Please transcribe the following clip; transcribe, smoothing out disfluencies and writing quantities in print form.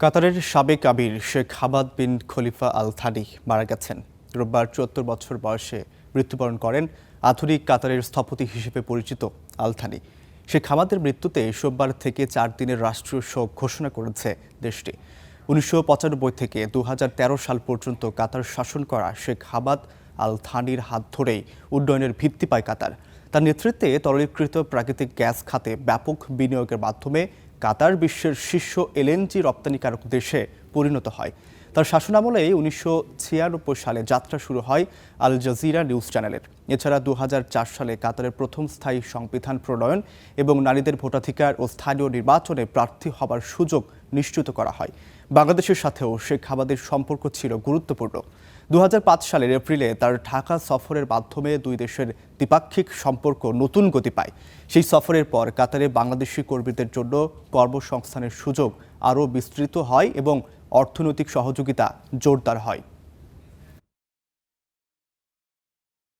কাতারের সাবেক আমির Sheikh Hamad bin খলিফা Al Thani মারা গেছেন। রোববার ৭৪ বছর বয়সে মৃত্যুবরণ করেন আধুনিক কাতারের স্থপতি হিসেবে পরিচিত আল থানি। শেখ হামাদের মৃত্যুতে সোমবার থেকে ৪ দিনের রাষ্ট্রীয় শোক ঘোষণা করেছে দেশটি। ১৯৯৫ থেকে ২০১৩ সাল পর্যন্ত কাতার শাসন করা শেখ হামাদ আল থানির হাত ধরেই উন্নয়নের ভিত্তি পায় কাতার। তার নেতৃত্বে তরলীকৃত প্রাকৃতিক গ্যাস খাতে ব্যাপক বিনিয়োগের মাধ্যমে কাতার বিশ্বের শীর্ষ এলএনজি রপ্তানিকারক দেশে পরিণত হয়। তার শাসনামলেই ১৯৯৬ সালে যাত্রা শুরু হয় আল জাজিরা নিউজ চ্যানেলের। এছাড়া ২০০৪ সালে কাতারের প্রথম স্থায়ী সংবিধান প্রণয়ন এবং নারীদের ভোটাধিকার ও স্থানীয় নির্বাচনে প্রার্থী হবার সুযোগ নিশ্চিত করা হয়। বাংলাদেশের সাথেও শেখ হামাদের সম্পর্ক ছিল গুরুত্বপূর্ণ। ২০০৫ সালের এপ্রিলে তার ঢাকা সফরের মাধ্যমে দুই দেশের দ্বিপাক্ষিক সম্পর্ক নতুন গতি পায়। সেই সফরের পর কাতারে বাংলাদেশি কর্মীদের জন্য কর্মসংস্থানের সুযোগ আরও বিস্তৃত হয় এবং অর্থনৈতিক সহযোগিতা জোরদার হয়।